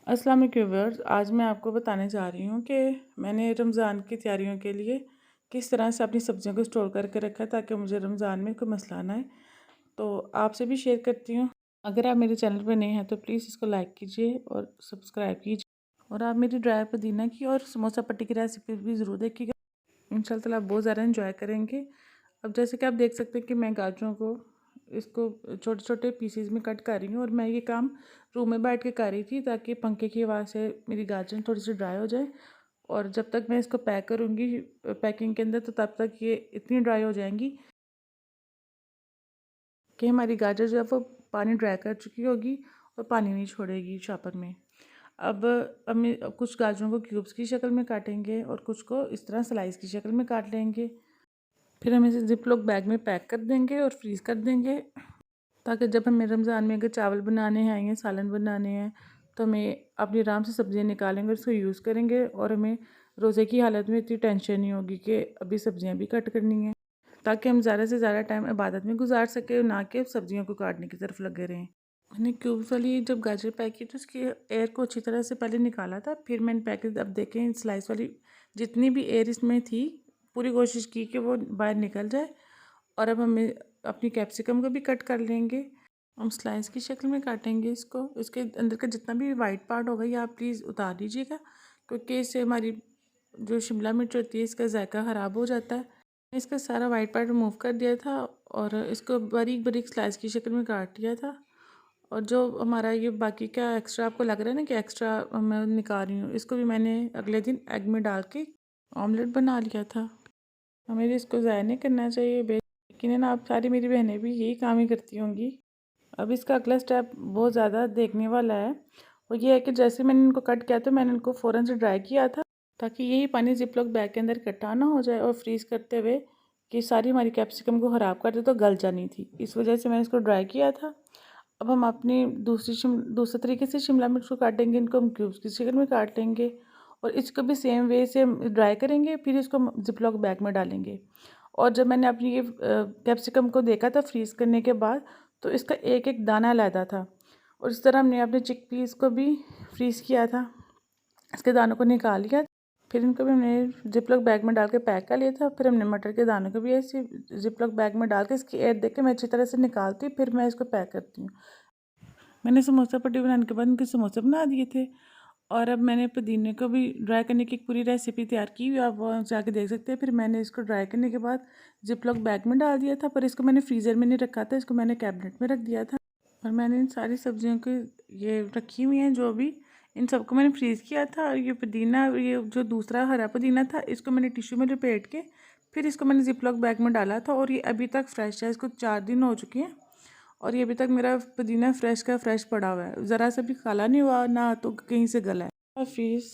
अस्सलाम वालेकुम व्यूअर्स। आज मैं आपको बताने जा रही हूँ कि मैंने रमज़ान की तैयारियों के लिए किस तरह से अपनी सब्जियों को स्टोर करके रखा है ताकि मुझे रमज़ान में कोई मसला ना आए। तो आपसे भी शेयर करती हूँ। अगर आप मेरे चैनल पर नए हैं तो प्लीज़ इसको लाइक कीजिए और सब्सक्राइब कीजिए। और आप मेरी ड्राई पुदीना की और समोसा पट्टी की रेसिपी भी ज़रूर देखिएगा। इंशाल्लाह ताला आप बहुत ज़्यादा इंजॉय करेंगे। अब जैसे कि आप देख सकते हैं कि मैं गाजरों को इसको छोटे छोटे पीसेस में कट कर रही हूँ और मैं ये काम रूम में बैठ के कर रही थी ताकि पंखे की आवाज़ से मेरी गाजरें थोड़ी सी ड्राई हो जाए। और जब तक मैं इसको पैक करूँगी पैकिंग के अंदर तो तब तक ये इतनी ड्राई हो जाएंगी कि हमारी गाजर जो है वो पानी ड्राई कर चुकी होगी और पानी नहीं छोड़ेगी शॉपर में। अब हम कुछ गाजरों को क्यूब्स की शक्ल में काटेंगे और कुछ को इस तरह स्लाइस की शक्ल में काट लेंगे। फिर हम इसे जिप लॉक बैग में पैक कर देंगे और फ्रीज़ कर देंगे ताकि जब हमें रमज़ान में अगर चावल बनाने हैं या सालन बनाने हैं तो हमें अपनी आराम से सब्ज़ियाँ निकालेंगे और उसको यूज़ करेंगे और हमें रोज़े की हालत में इतनी टेंशन नहीं होगी कि अभी सब्ज़ियाँ भी कट करनी है, ताकि हम ज़्यादा से ज़्यादा टाइम इबादत में गुजार सकें, ना कि सब्ज़ियों को काटने की तरफ लगे रहें। मैंने क्यूब्स वाली जब गाजर पैक की तो उसकी एयर को अच्छी तरह से पहले निकाला था, फिर मैंने पैकेट अब देखें स्लाइस वाली जितनी भी एयर इसमें थी पूरी कोशिश की कि वो बाहर निकल जाए। और अब हमें अपनी कैप्सिकम को भी कट कर लेंगे। हम स्लाइस की शक्ल में काटेंगे इसको। इसके अंदर का जितना भी वाइट पार्ट होगा ये आप प्लीज़ उतार लीजिएगा, क्योंकि इससे हमारी जो शिमला मिर्च होती है इसका जायका ख़राब हो जाता है। इसका सारा वाइट पार्ट रिमूव कर दिया था और इसको बारीक बारीक स्लाइस की शक्ल में काट दिया था। और जो हमारा ये बाकी का एक्स्ट्रा आपको लग रहा है ना कि एक्स्ट्रा मैं निकाल रही हूँ, इसको भी मैंने अगले दिन एग में डाल के ऑमलेट बना लिया था। हमें इसको ज़ाया नहीं करना चाहिए। लेकिन ना आप सारी मेरी बहनें भी यही काम ही करती होंगी। अब इसका अगला स्टेप बहुत ज़्यादा देखने वाला है। वो ये है कि जैसे मैंने इनको कट किया तो मैंने इनको फ़ौरन से ड्राई किया था ताकि यही पानी जिप लॉक बैग के अंदर इकट्ठा ना हो जाए और फ्रीज़ करते हुए कि सारी हमारी कैप्सिकम को ख़राब कर दे तो गल जानी थी। इस वजह से मैंने इसको ड्राई किया था। अब हम अपनी दूसरे तरीके से शिमला मिर्च को काटेंगे। इनको हम क्यूब्स की शक्ल में काट लेंगे और इसको भी सेम वे से हम ड्राई करेंगे, फिर इसको हम जिप लॉक बैग में डालेंगे। और जब मैंने अपनी ये कैप्सिकम को देखा था फ्रीज़ करने के बाद तो इसका एक एक दाना अलहदा था। और इस तरह हमने अपने चिकपीस को भी फ्रीज़ किया था, इसके दानों को निकाल लिया। फिर इनको भी हमने जिप लॉक बैग में डाल के पैक कर लिया था। फिर हमने मटर के दानों को भी ऐसे जिप लॉक बैग में डाल के इसकी एयर देख के मैं अच्छी तरह से निकालती, फिर मैं इसको पैक करती हूँ। मैंने समोसा पट्टी बनाने के बाद इनके समोसे बना दिए थे। और अब मैंने पुदीने को भी ड्राई करने की एक पूरी रेसिपी तैयार की हुई, आप वहाँ जाके देख सकते हैं। फिर मैंने इसको ड्राई करने के बाद जिप लॉक बैग में डाल दिया था, पर इसको मैंने फ्रीज़र में नहीं रखा था, इसको मैंने कैबिनेट में रख दिया था। और मैंने इन सारी सब्जियों को ये रखी हुई हैं, जो भी इन सबको मैंने फ्रीज़ किया था। और ये पुदीना, ये जो दूसरा हरा पुदीना था, इसको मैंने टिश्यू में लपेट के फिर इसको मैंने जिप लॉक बैग में डाला था। और ये अभी तक फ्रेश है, इसको 4 दिन हो चुके हैं और ये अभी तक मेरा पुदीना फ्रेश का फ्रेश पड़ा हुआ है, ज़रा सा भी काला नहीं हुआ ना तो कहीं से गला है। हाफिज़।